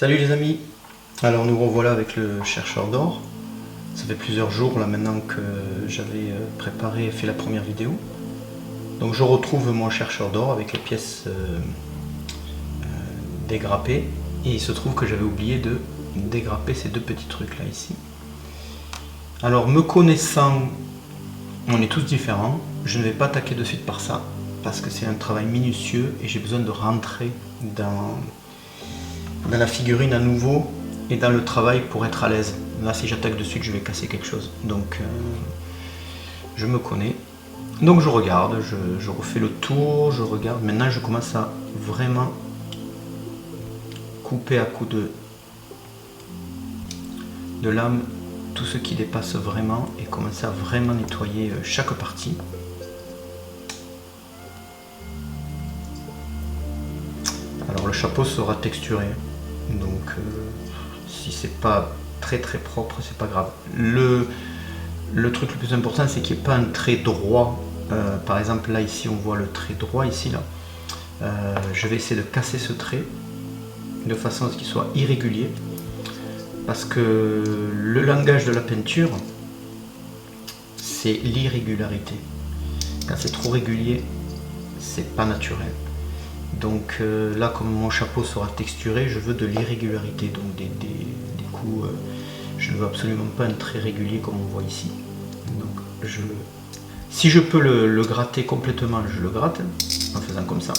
Salut les amis. Alors nous revoilà avec le chercheur d'or. Ça fait plusieurs jours là maintenant que j'avais préparé et fait la première vidéo. Donc je retrouve mon chercheur d'or avec les pièces dégrappées. Et il se trouve que j'avais oublié de dégrapper ces deux petits trucs là ici. Alors me connaissant, on est tous différents. Je ne vais pas attaquer de suite par ça parce que c'est un travail minutieux et j'ai besoin de rentrer dans la figurine à nouveau et dans le travail pour être à l'aise. Là si j'attaque de suite je vais casser quelque chose. Donc je me connais. Donc je regarde, je refais le tour, je regarde. Maintenant je commence à vraiment couper à coups de lame tout ce qui dépasse vraiment et commencer à vraiment nettoyer chaque partie. Alors le chapeau sera texturé, donc si c'est pas très propre, c'est pas grave. Le truc le plus important, c'est qu'il n'y ait pas un trait droit. Par exemple là ici on voit le trait droit ici là. Je vais essayer de casser ce trait de façon à ce qu'il soit irrégulier, parce que le langage de la peinture c'est l'irrégularité. Quand c'est trop régulier, c'est pas naturel. Donc là, comme mon chapeau sera texturé, je veux de l'irrégularité, donc des coups. Je ne veux absolument pas un trait régulier comme on voit ici. Donc si je peux le gratter complètement, je le gratte en faisant comme ça.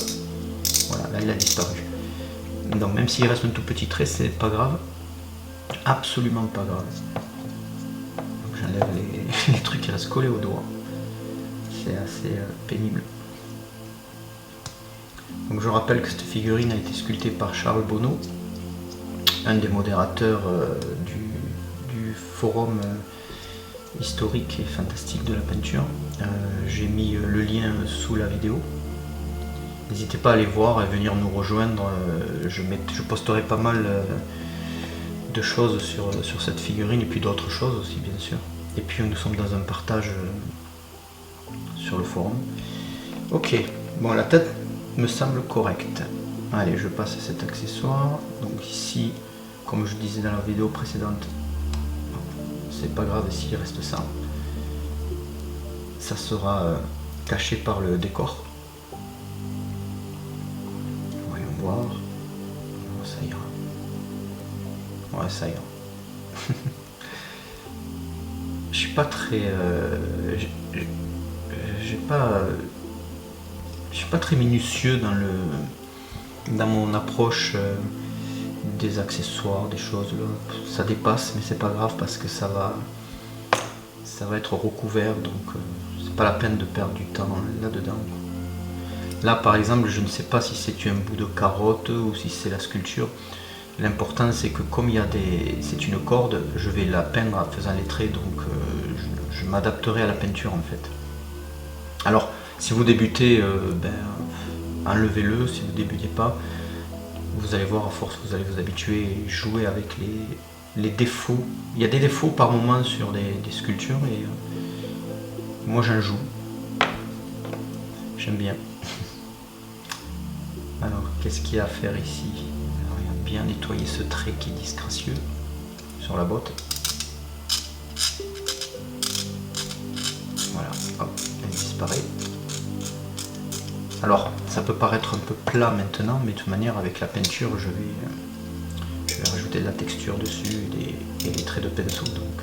Voilà, là il a disparu. Donc même s'il reste un tout petit trait, c'est pas grave, absolument pas grave. J'enlève les trucs qui restent collés au doigt. C'est assez pénible. Donc je rappelle que cette figurine a été sculptée par Charles Bonneau, un des modérateurs du forum historique et fantastique de la peinture. J'ai mis le lien sous la vidéo. N'hésitez pas à aller voir et venir nous rejoindre. Je posterai pas mal de choses sur cette figurine et puis d'autres choses aussi bien sûr. Et puis nous sommes dans un partage sur le forum. Ok, bon la tête me semble correcte. Allez, je passe à cet accessoire. Donc ici, comme je disais dans la vidéo précédente, c'est pas grave s'il reste ça. Ça sera caché par le décor. Voyons voir. Oh, ça ira. Ouais, ça ira. Je suis pas très... Je suis pas très minutieux dans mon approche des accessoires, des choses là. Ça dépasse, mais c'est pas grave parce que ça va être recouvert, donc c'est pas la peine de perdre du temps là-dedans. Là par exemple, je ne sais pas si c'est un bout de carotte ou si c'est la sculpture. L'important c'est que comme c'est une corde, je vais la peindre en faisant les traits, donc je m'adapterai à la peinture en fait. Alors si vous débutez, enlevez-le. Si vous ne débutez pas, vous allez voir, à force vous allez vous habituer et jouer avec les défauts. Il y a des défauts par moment sur des sculptures et moi j'en joue. J'aime bien. Alors qu'est-ce qu'il y a à faire ici? Alors, il y a bien nettoyer ce trait qui est disgracieux sur la botte. Voilà, hop, elle disparaît. Alors, ça peut paraître un peu plat maintenant, mais de toute manière, avec la peinture, je vais rajouter de la texture dessus et les traits de pinceau, donc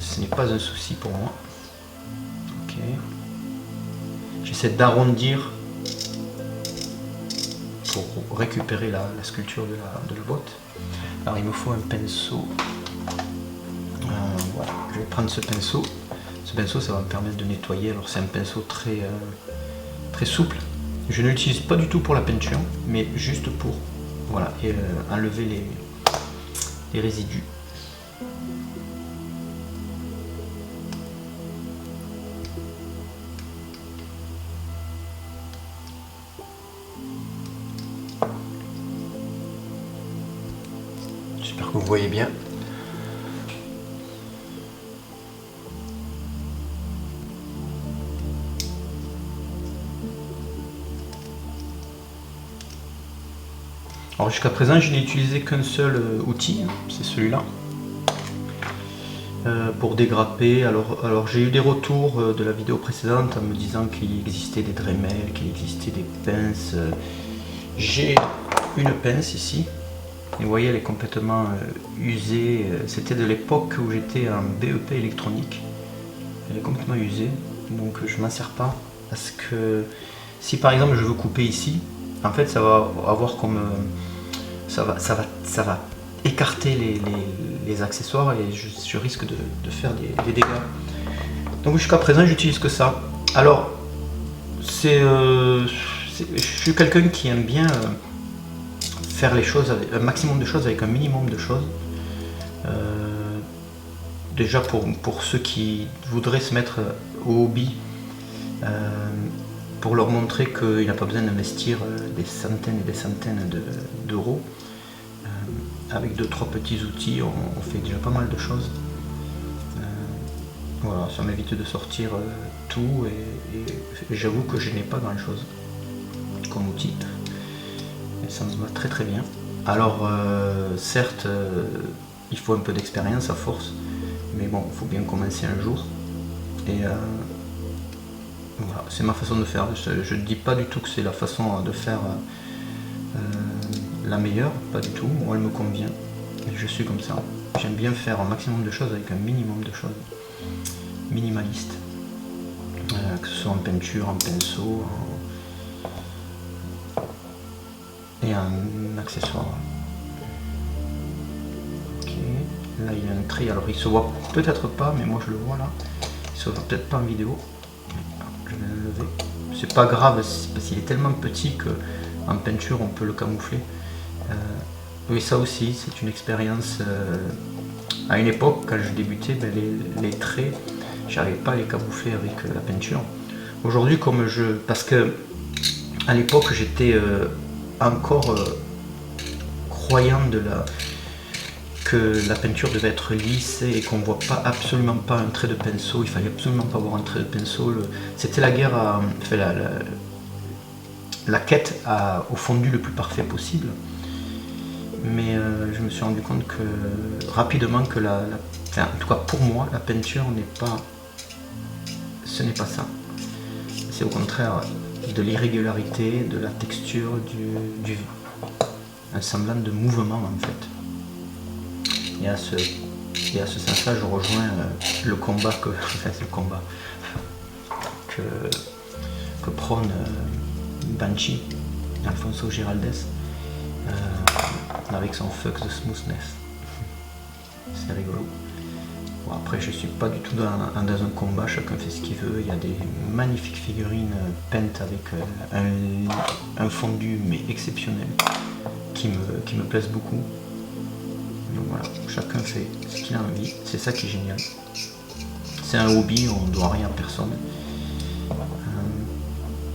ce n'est pas un souci pour moi. Ok. J'essaie d'arrondir pour récupérer la sculpture de la botte. Alors, il me faut un pinceau. Voilà, je vais prendre ce pinceau. Ce pinceau, ça va me permettre de nettoyer. Alors, c'est un pinceau très souple. Je ne l'utilise pas du tout pour la peinture, mais juste pour voilà, et, enlever les résidus. J'espère que vous voyez bien. Alors jusqu'à présent, je n'ai utilisé qu'un seul outil, c'est celui-là, pour dégrapper. Alors j'ai eu des retours de la vidéo précédente en me disant qu'il existait des Dremel, qu'il existait des pinces. J'ai une pince ici, et vous voyez elle est complètement usée. C'était de l'époque où j'étais en BEP électronique. Elle est complètement usée, donc je m'en sers pas, parce que si par exemple je veux couper ici, en fait ça va avoir comme ça va écarter les accessoires et je risque de faire des dégâts. Donc jusqu'à présent j'utilise que ça. Alors je suis quelqu'un qui aime bien faire les choses avec un maximum de choses avec un minimum de choses. Déjà pour ceux qui voudraient se mettre au hobby, pour leur montrer qu'il n'y a pas besoin d'investir des centaines et des centaines d'euros. Avec 2-3 petits outils, on fait déjà pas mal de choses. Voilà, ça m'évite de sortir tout et j'avoue que je n'ai pas grand chose comme outil. Et ça me va très très bien. Alors certes, il faut un peu d'expérience à force, mais bon, il faut bien commencer un jour. Et voilà, c'est ma façon de faire. Je ne dis pas du tout que c'est la façon de faire la meilleure, pas du tout. Moi, elle me convient. Et je suis comme ça. J'aime bien faire un maximum de choses avec un minimum de choses. Minimaliste. Que ce soit en peinture, en pinceau, et en accessoire. Ok. Là, il y a un trait. Alors, il se voit peut-être pas, mais moi, je le vois là. Il se voit peut-être pas en vidéo. Je vais le lever. C'est pas grave, parce qu'il est tellement petit que en peinture, on peut le camoufler. Oui, ça aussi, c'est une expérience. À une époque, quand je débutais, ben, les traits, j'arrivais pas à les camoufler avec la peinture. Aujourd'hui, parce que à l'époque, j'étais encore croyant que la peinture devait être lisse et qu'on voit absolument pas un trait de pinceau. Il fallait absolument pas avoir un trait de pinceau. C'était la guerre, la quête au fondu le plus parfait possible. Mais je me suis rendu compte rapidement que en tout cas pour moi, la peinture ce n'est pas ça. C'est au contraire de l'irrégularité, de la texture, un semblant de mouvement en fait. Et à ce sens-là, je rejoins le combat que prône Banshee, Alfonso Giraldes, avec son Fuck the Smoothness. C'est rigolo. Bon, après, je suis pas du tout dans un combat, chacun fait ce qu'il veut. Il y a des magnifiques figurines peintes avec un fondu mais exceptionnel qui me plaisent beaucoup. Donc voilà, chacun fait ce qu'il a envie, c'est ça qui est génial. C'est un hobby, on ne doit rien à personne.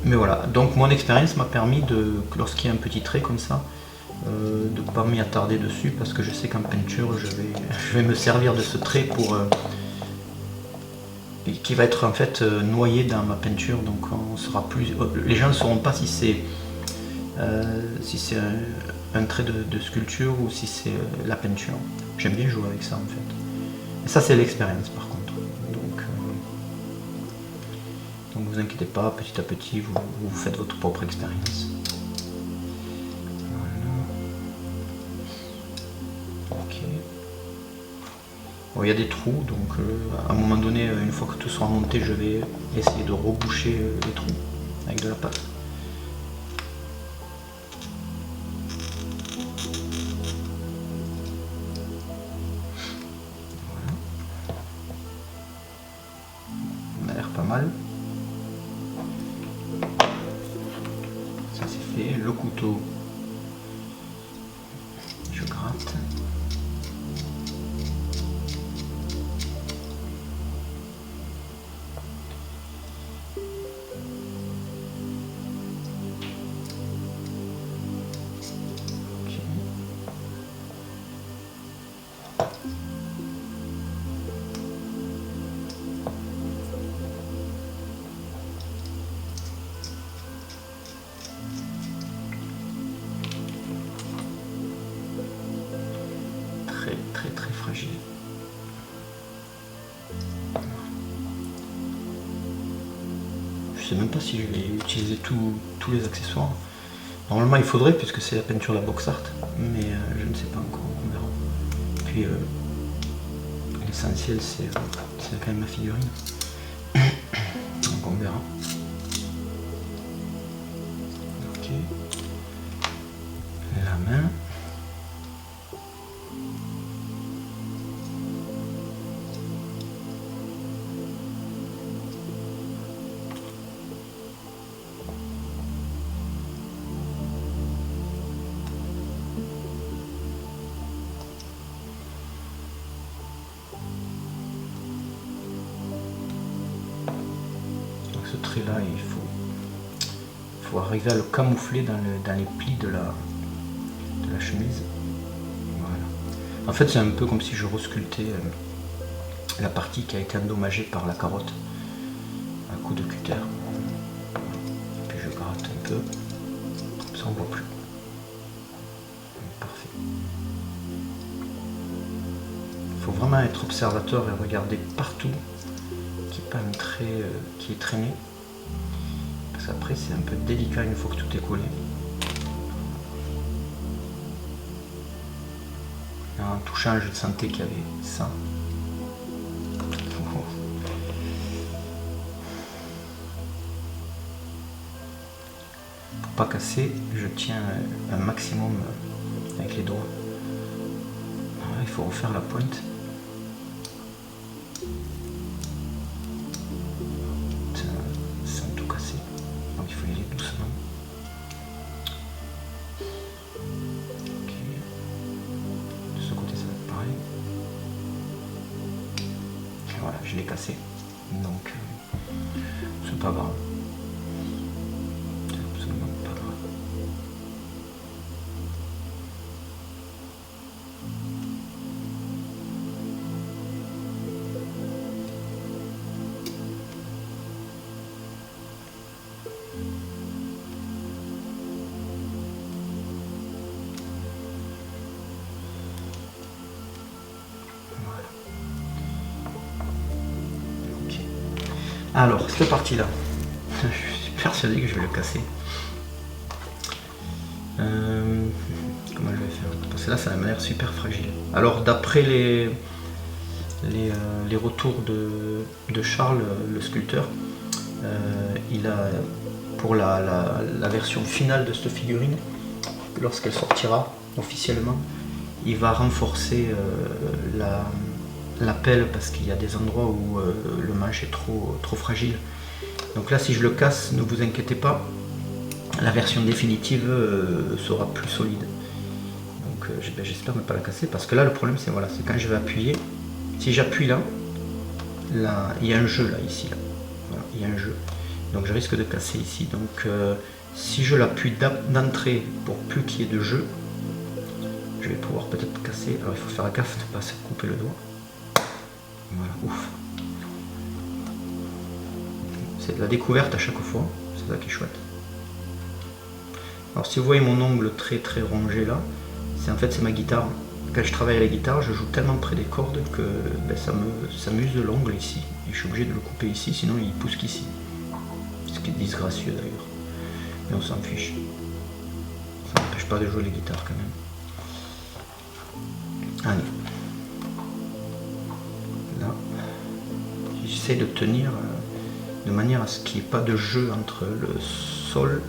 Mais voilà, donc mon expérience m'a permis lorsqu'il y a un petit trait comme ça, de ne pas m'y attarder dessus parce que je sais qu'en peinture je vais me servir de ce trait qui va être en fait noyé dans ma peinture, donc les gens ne sauront pas si c'est un trait de sculpture ou si c'est la peinture. J'aime bien jouer avec ça en fait. Et ça c'est l'expérience par contre. Donc vous inquiétez pas, petit à petit vous faites votre propre expérience. Bon, il y a des trous, donc à un moment donné, une fois que tout sera monté, je vais essayer de reboucher les trous avec de la pâte. Voilà. On a l'air pas mal. Ça c'est fait. Le couteau, je gratte. sais même pas si je vais utiliser tous les accessoires. Normalement il faudrait puisque c'est la peinture de la box art, mais je ne sais pas encore, on verra. Puis l'essentiel c'est quand même ma figurine. Donc on verra. Ok. La main. Ce trait là il faut arriver à le camoufler dans les plis de la chemise. Voilà. En fait c'est un peu comme si je resculptais la partie qui a été endommagée par la carotte à coup de cutter. Puis je gratte un peu, comme ça on voit plus. Parfait. Il faut vraiment être observateur et regarder partout qu'il n'y ait pas un trait qui est traîné. Parce qu'après c'est un peu délicat une fois que tout est collé. En touchant, je sentais qu'il y avait ça. Pour pas casser, je tiens un maximum avec les doigts. Il faut refaire la pointe. Sans tout casser. Donc il faut y aller doucement. Ok. De ce côté ça va être pareil. Et voilà, je l'ai cassé. Donc c'est pas grave. C'est absolument pas grave. Alors, cette partie-là, je suis persuadé que je vais le casser. Comment je vais faire? Parce que là, ça m'a l'air super fragile. Alors, d'après les retours de Charles, le sculpteur, il a, pour la version finale de cette figurine, lorsqu'elle sortira officiellement, il va renforcer la pelle parce qu'il y a des endroits où le manche est trop fragile. Donc là si je le casse, ne vous inquiétez pas, la version définitive sera plus solide. Donc j'espère ne pas la casser parce que là le problème c'est voilà, c'est quand je vais appuyer, si j'appuie là, il y a un jeu là, ici là. Voilà, il y a un jeu. Donc je risque de casser ici. Donc si je l'appuie d'entrée pour plus qu'il y ait de jeu, je vais pouvoir peut-être casser. Alors il faut faire gaffe de ne pas se couper le doigt. Voilà, ouf. C'est de la découverte à chaque fois, c'est ça qui est chouette. Alors si vous voyez mon ongle très rongé là, c'est ma guitare. Quand je travaille à la guitare, je joue tellement près des cordes que ça m'use de l'ongle ici. Et je suis obligé de le couper ici, sinon il pousse qu'ici. Ce qui est disgracieux d'ailleurs. Mais on s'en fiche. Ça n'empêche pas de jouer les guitares quand même. Allez. Là, j'essaie de tenir de manière à ce qu'il n'y ait pas de jeu entre le sol.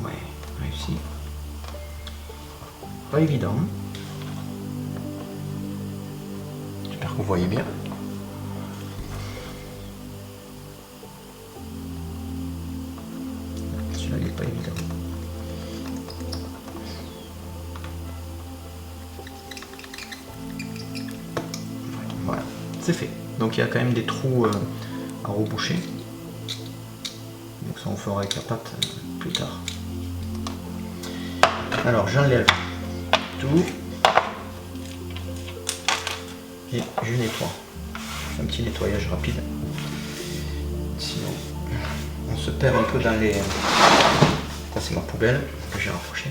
Ouais, réussi. Pas évident. J'espère que vous voyez bien. Celui-là, il n'est pas évident. Voilà, c'est fait. Donc il y a quand même des trous à reboucher. Donc ça on fera avec la pâte plus tard. Alors j'enlève tout et je nettoie. Un petit nettoyage rapide. Sinon on se perd un peu dans les... Ça c'est ma poubelle que j'ai rapprochée.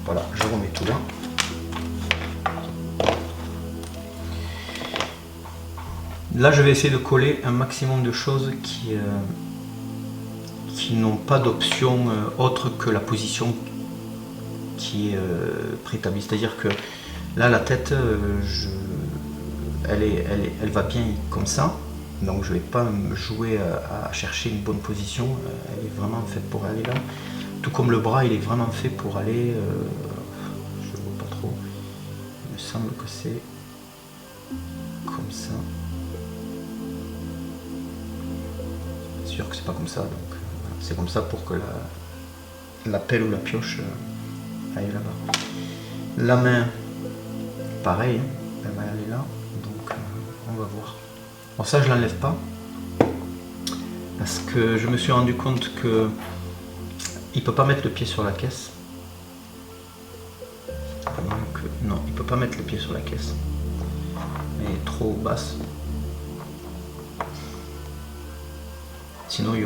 Voilà, je remets tout là. Là je vais essayer de coller un maximum de choses qui n'ont pas d'option autre que la position qui est préétablie. C'est-à-dire que là la tête, elle va bien comme ça, donc je vais pas me jouer à chercher une bonne position, elle est vraiment faite pour aller là. Tout comme le bras, il est vraiment fait pour aller, je vois pas trop, il me semble que c'est comme ça. C'est sûr que c'est pas comme ça, donc voilà. C'est comme ça pour que la pelle ou la pioche aille là-bas. La main, pareil, elle va aller là, donc on va voir. Bon, ça je l'enlève pas, parce que je me suis rendu compte que il peut pas mettre le pied sur la caisse. Donc non, il peut pas mettre le pied sur la caisse. Elle est trop basse. Sinon il y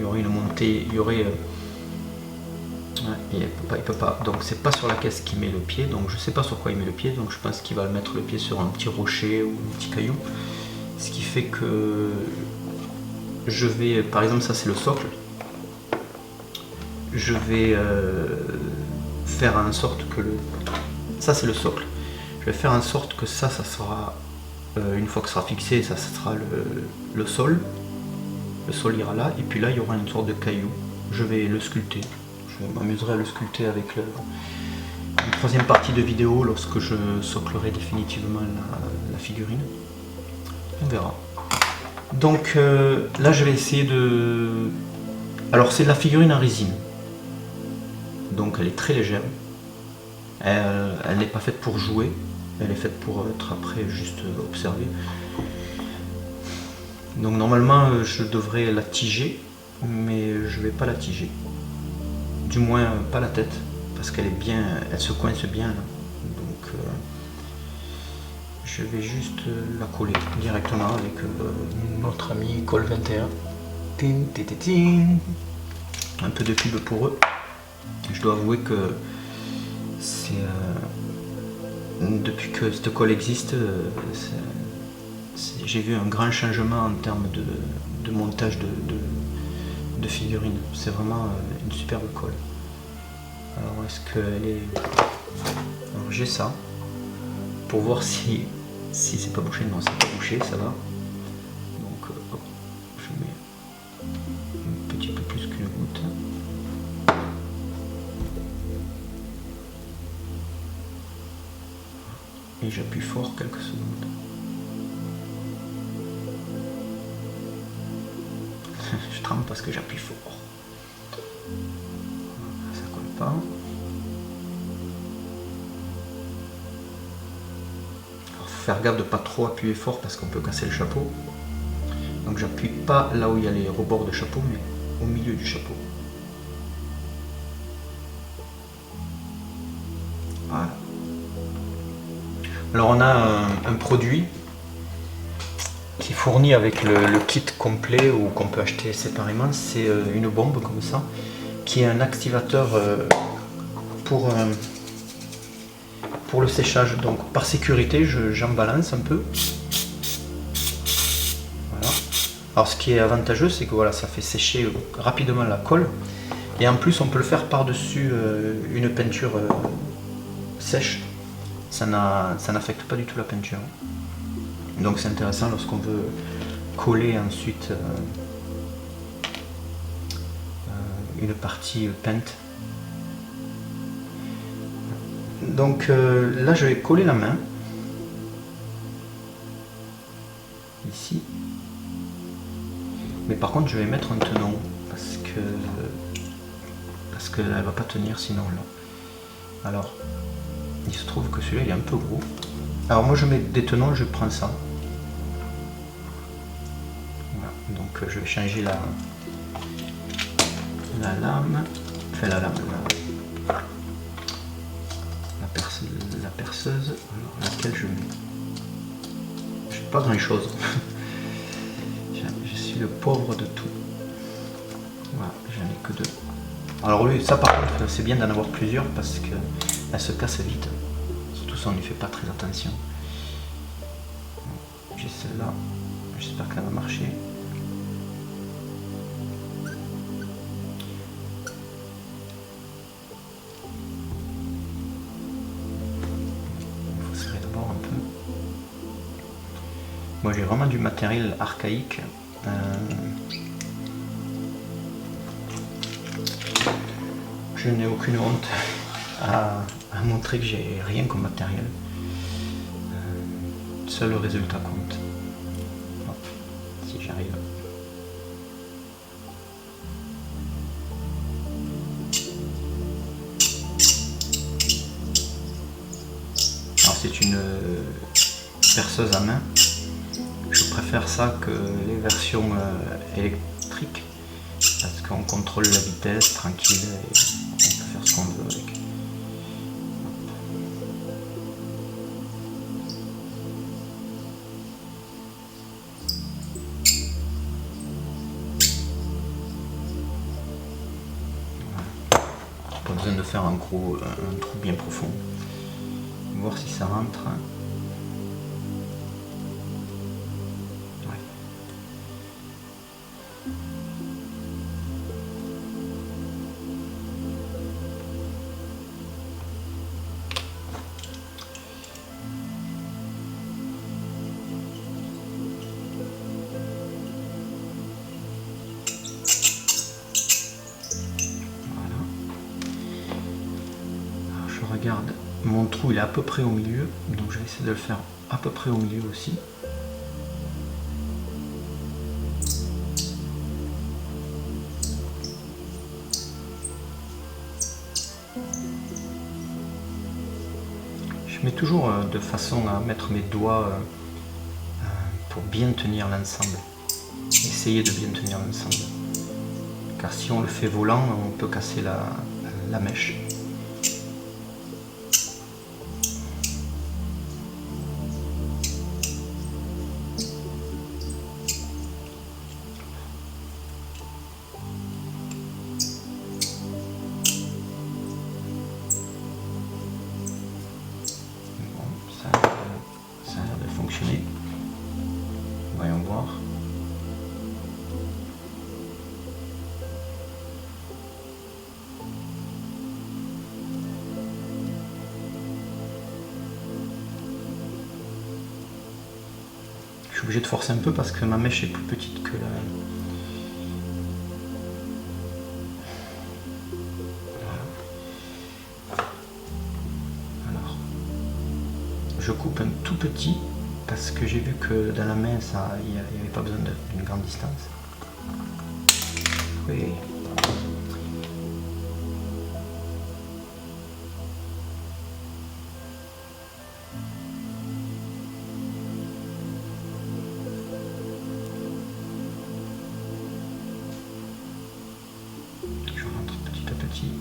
aurait une montée, il y aurait... il peut pas. Donc c'est pas sur la caisse qu'il met le pied, donc je sais pas sur quoi il met le pied, donc je pense qu'il va mettre le pied sur un petit rocher ou un petit caillou. Ce qui fait que je vais, par exemple ça c'est le socle, je vais faire en sorte que ça c'est le socle, je vais faire en sorte que ça sera, une fois que ça sera fixé, ça sera le sol ira là, et puis là il y aura une sorte de caillou, je vais le sculpter, je m'amuserai à le sculpter avec une troisième partie de vidéo lorsque je soclerai définitivement la figurine, on verra. Donc là je vais essayer de... Alors c'est de la figurine en résine, donc elle est très légère, elle n'est pas faite pour jouer, elle est faite pour être après juste observée. Donc normalement je devrais la tiger, mais je vais pas la tiger, du moins pas la tête, parce qu'elle est bien, elle se coince bien là. Donc je vais juste la coller directement avec notre ami Colle 21. Un peu de pub pour eux. Je dois avouer que c'est depuis que cette colle existe, j'ai vu un grand changement en termes de montage de figurines. C'est vraiment une superbe colle. Alors est-ce qu'elle est... Alors j'ai ça pour voir si c'est pas bouché. Non, c'est pas bouché, ça va. Donc je mets un petit peu plus qu'une goutte. Et j'appuie fort quelques secondes. Je tremble parce que j'appuie fort. Ça colle pas. Alors, faut faire gaffe de pas trop appuyer fort parce qu'on peut casser le chapeau. Donc j'appuie pas là où il y a les rebords de chapeau, mais au milieu du chapeau. Voilà. Alors on a un produit qui est fourni avec le kit complet ou qu'on peut acheter séparément. C'est une bombe comme ça, qui est un activateur pour le séchage. Donc par sécurité, j'en balance un peu. Voilà. Alors ce qui est avantageux, c'est que voilà, ça fait sécher rapidement la colle. Et en plus, on peut le faire par-dessus une peinture sèche. Ça n'affecte pas du tout la peinture. Donc c'est intéressant lorsqu'on veut coller ensuite une partie peinte. Donc là je vais coller la main ici, mais par contre je vais mettre un tenon parce qu'elle va pas tenir sinon là. Alors il se trouve que celui-là il est un peu gros. Alors moi je mets des tenons, je prends ça. Voilà. Donc je vais changer la lame, enfin la lame, la perceuse, alors laquelle je mets. Je fais pas grand chose. Je suis le pauvre de tout. Voilà, j'en ai que deux. Alors oui, ça par contre c'est bien d'en avoir plusieurs parce que elle se casse vite. Surtout si on n'y fait pas très attention. J'ai celle-là. J'espère qu'elle va marcher. Il faut serrer d'abord un peu. Moi j'ai vraiment du matériel archaïque. Je n'ai aucune honte à montrer que j'ai rien comme matériel. Seul le résultat compte. Bon, si j'arrive. Alors c'est une perceuse à main. Je préfère ça que les versions électriques parce qu'on contrôle la vitesse tranquille et on peut faire ce qu'on veut avec. Pas besoin de faire un trou bien profond. Voir si ça rentre. Ouais. Regarde, mon trou il est à peu près au milieu, donc je vais essayer de le faire à peu près au milieu aussi. Je mets toujours de façon à mettre mes doigts pour bien tenir l'ensemble. Essayer de bien tenir l'ensemble. Car si on le fait volant, on peut casser la mèche. Ça a l'air de fonctionner. Voyons voir. Je suis obligé de forcer un peu parce que ma mèche est plus petite que la... Je coupe un tout petit parce que j'ai vu que dans la main il n'y avait pas besoin d'une grande distance. Oui. Je rentre petit à petit.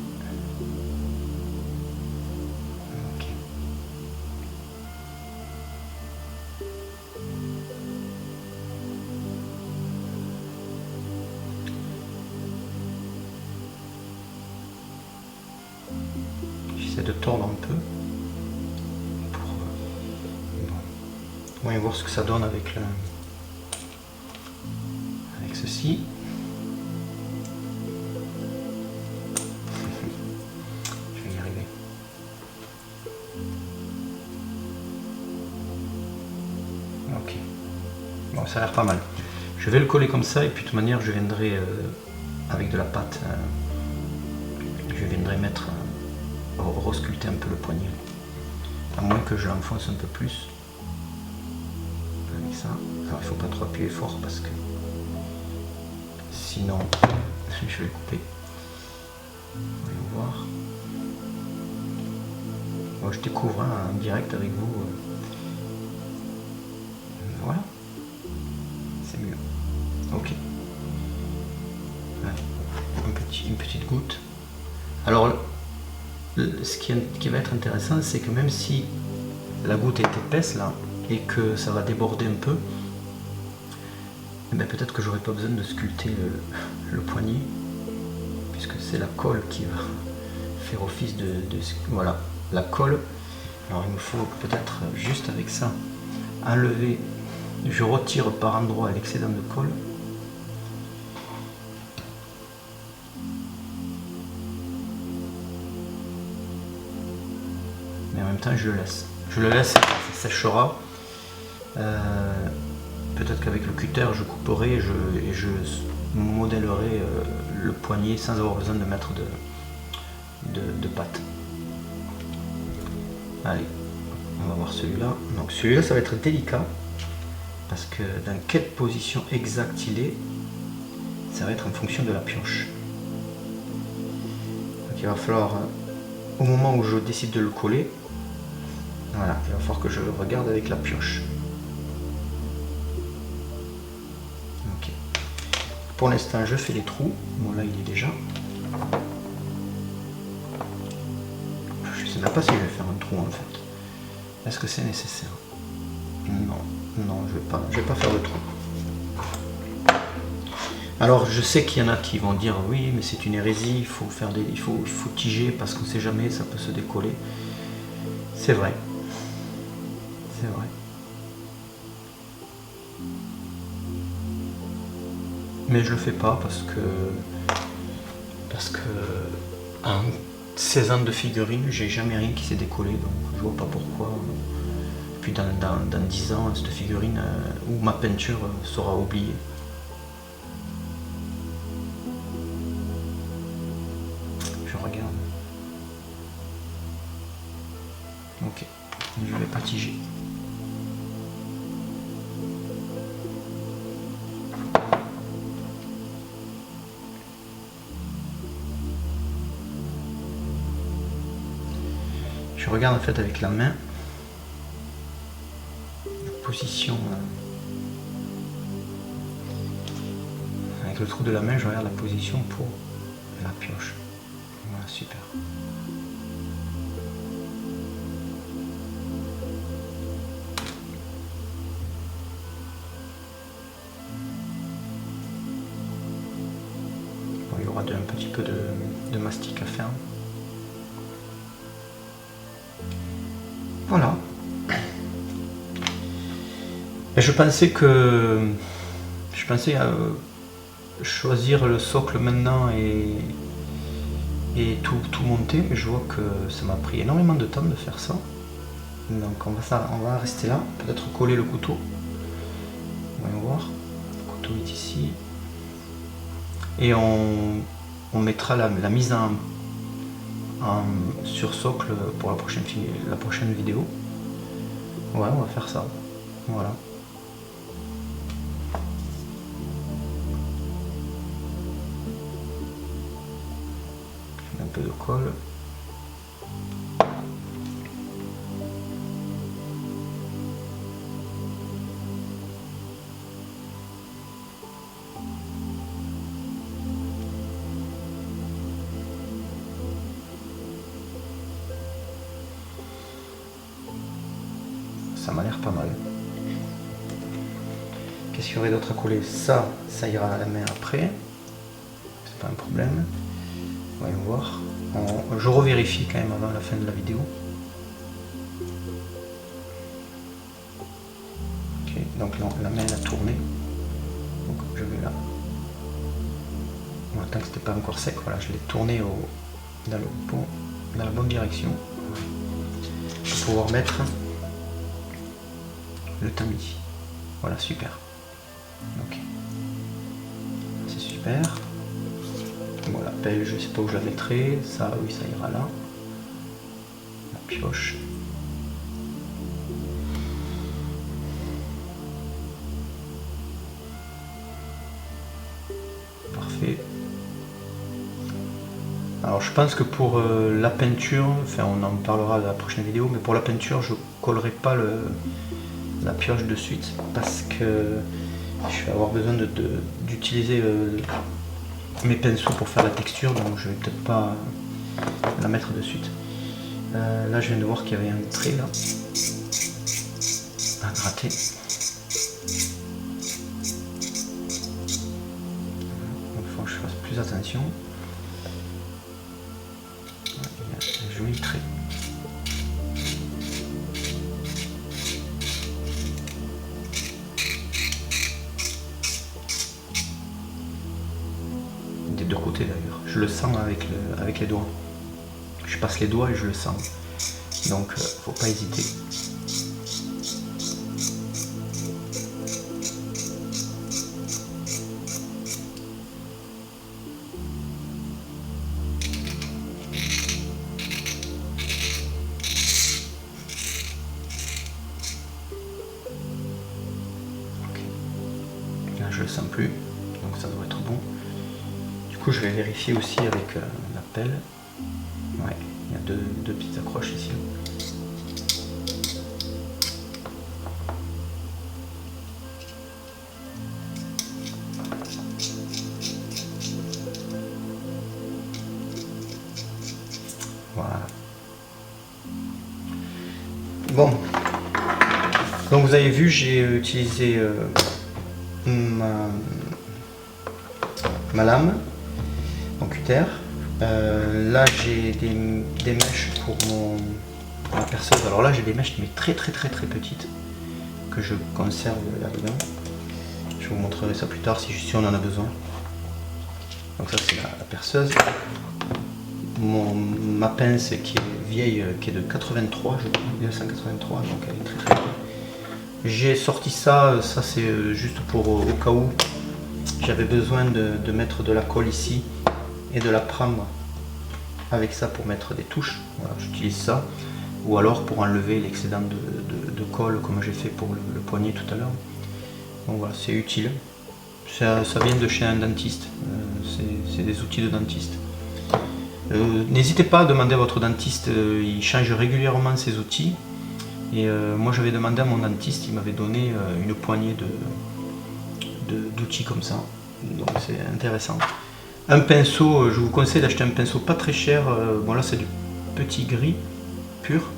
J'essaie de tordre un peu pour bon, voir ce que ça donne avec ceci. Je vais y arriver. Ok. Bon, ça a l'air pas mal. Je vais le coller comme ça et puis de toute manière je viendrai avec de la pâte. Je viendrai mettre resculpter un peu le poignet, à moins que je l'enfonce un peu plus avec ça. Alors il faut pas trop appuyer fort parce que sinon je vais couper. Voyons voir. Moi je découvre en direct avec vous. Voilà, c'est mieux. Ok. Ouais. Une petite goutte. Alors ce qui va être intéressant, c'est que même si la goutte est épaisse là et que ça va déborder un peu, eh ben, peut-être que j'aurai pas besoin de sculpter le poignet, puisque c'est la colle qui va faire office de voilà, la colle. Alors il me faut peut-être juste avec ça enlever Je retire par endroit l'excédent de colle. Mais en même temps, je le laisse. Je le laisse, ça séchera. Peut-être qu'avec le cutter, je couperai et je modèlerai le poignet sans avoir besoin de mettre de pâte. Allez, on va voir celui-là. Donc celui-là, ça va être délicat parce que dans quelle position exacte il est, ça va être en fonction de la pioche. Donc il va falloir, au moment où je décide de le coller, voilà, il va falloir que je le regarde avec la pioche. Ok. Pour l'instant, je fais les trous. Bon, là, il est déjà. Je ne sais même pas si je vais faire un trou en fait. Est-ce que c'est nécessaire? Non, non, je vais pas faire de trou. Alors, je sais qu'il y en a qui vont dire oui, mais c'est une hérésie. Il faut faire il faut tiger parce qu'on ne sait jamais, ça peut se décoller. C'est vrai. C'est vrai. Mais je le fais pas parce que en 16 ans de figurines, j'ai jamais rien qui s'est décollé, donc je vois pas pourquoi. Puis dans 10 ans, cette figurine ou ma peinture sera oubliée. Je regarde. Ok, je vais pas tiger. Je regarde en fait avec la main la position avec le trou de la main, je regarde la position pour la pioche. Voilà, super. Bon, il y aura un petit peu de mastic à faire. Voilà. Et je pensais choisir le socle maintenant et tout monter, mais je vois que ça m'a pris énormément de temps de faire ça. Donc on va rester là, peut-être coller le couteau. Voyons voir. Le couteau est ici. Et on mettra la mise sur socle pour la prochaine vidéo. Ouais, on va faire ça. Voilà. Un peu de colle. Ça m'a l'air pas mal. Qu'est-ce qu'il y aurait d'autre à coller? Ça ira à la main après. C'est pas un problème. Voyons voir. Je revérifie quand même avant la fin de la vidéo. Ok, donc là, la main a tourné. Donc je vais là. Bon, tant que c'était pas encore sec, voilà, je l'ai tourné dans la bonne direction. Pour pouvoir mettre le tamis. Voilà, super. Ok. C'est super. Bon, la pelle, je sais pas où je la mettrai. Ça, oui, ça ira là. La pioche. Parfait. Alors, je pense que pour la peinture, enfin, on en parlera dans la prochaine vidéo, mais pour la peinture, je collerai pas la pioche de suite parce que je vais avoir besoin d'utiliser mes pinceaux pour faire la texture, donc je vais peut-être pas la mettre de suite. Là je viens de voir qu'il y avait un trait là à gratter. Il faut que je fasse plus attention. Il y a un joli trait. côté d'ailleurs. Je le sens avec les doigts. Je passe les doigts et je le sens. Donc faut pas hésiter. Là je le sens plus, donc ça doit être bon. Du coup je vais vérifier aussi avec la pelle. Ouais, il y a deux petites accroches ici. Voilà. Bon, donc vous avez vu, j'ai utilisé ma lame en cutter. Là j'ai des mèches pour ma perceuse. Alors là j'ai des mèches mais très petites que je conserve là-dedans. Je vous montrerai ça plus tard si on en a besoin. Donc ça c'est la perceuse. Ma pince qui est vieille, qui est de 83, je crois, 1983, donc elle est très vieille. J'ai sorti ça c'est juste pour au cas où j'avais besoin de mettre de la colle ici et de la prendre avec ça pour mettre des touches. Voilà, j'utilise ça, ou alors pour enlever l'excédent de colle comme j'ai fait pour le poignet tout à l'heure. Donc voilà, c'est utile. Ça vient de chez un dentiste, c'est des outils de dentiste. N'hésitez pas à demander à votre dentiste, il change régulièrement ses outils. Et moi j'avais demandé à mon dentiste, il m'avait donné une poignée d'outils comme ça. Donc c'est intéressant. Un pinceau, je vous conseille d'acheter un pinceau pas très cher. Bon là c'est du petit gris pur.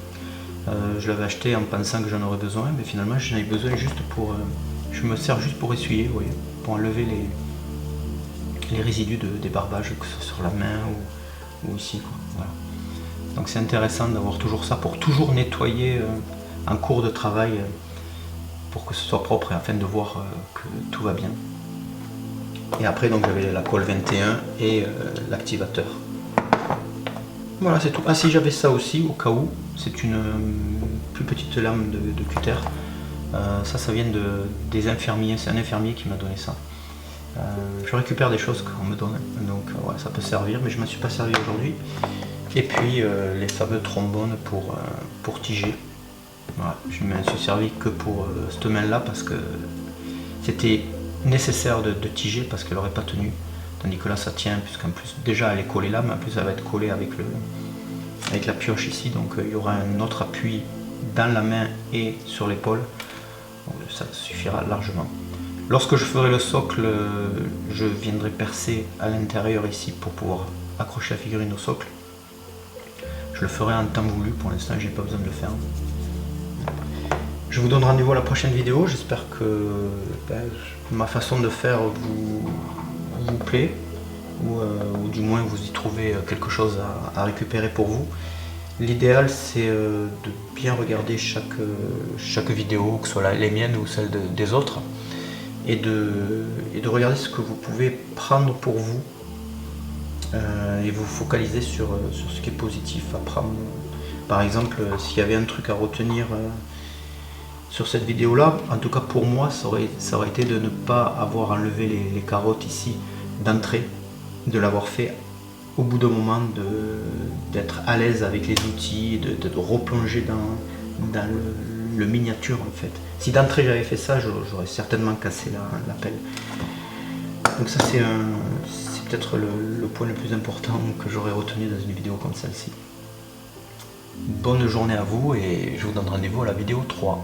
Je l'avais acheté en pensant que j'en aurais besoin, mais finalement j'en ai besoin juste pour... je me sers juste pour essuyer, vous voyez, pour enlever les résidus de débarbage, que ce soit sur la main ou ici, quoi. Voilà. Donc c'est intéressant d'avoir toujours ça pour toujours nettoyer en cours de travail pour que ce soit propre et afin de voir que tout va bien. Et après donc j'avais la colle 21 et l'activateur. Voilà, c'est tout. Ah si, j'avais ça aussi au cas où. C'est une plus petite lame de cutter. Ça vient des infirmiers. C'est un infirmier qui m'a donné ça. Je récupère des choses qu'on me donne, donc ouais, ça peut servir, mais je ne m'en suis pas servi aujourd'hui. Et puis les fameux trombones pour tiger. Voilà, je ne m'en suis servi que pour cette main-là parce que c'était nécessaire de tiger parce qu'elle n'aurait pas tenu. Tandis que là ça tient, puisqu'en plus déjà elle est collée là, mais en plus elle va être collée avec la pioche ici, donc il y aura un autre appui dans la main et sur l'épaule. Ça suffira largement. Lorsque je ferai le socle, je viendrai percer à l'intérieur ici pour pouvoir accrocher la figurine au socle. Je le ferai en temps voulu, pour l'instant j'ai pas besoin de le faire. Je vous donne rendez-vous à la prochaine vidéo, j'espère que ma façon de faire vous plaît, ou du moins vous y trouvez quelque chose à récupérer pour vous. L'idéal c'est de bien regarder chaque vidéo, que ce soit les miennes ou celles des autres, et de regarder ce que vous pouvez prendre pour vous, et vous focaliser sur ce qui est positif à prendre. Par exemple, s'il y avait un truc à retenir sur cette vidéo là, en tout cas pour moi ça aurait été de ne pas avoir enlevé les carottes ici d'entrée, de l'avoir fait au bout d'un moment, d'être à l'aise avec les outils, de replonger dans le miniature en fait. Si d'entrée j'avais fait ça, j'aurais certainement cassé la pelle. Donc ça c'est peut-être le point le plus important que j'aurais retenu dans une vidéo comme celle-ci. Bonne journée à vous et je vous donne rendez-vous à la vidéo 3.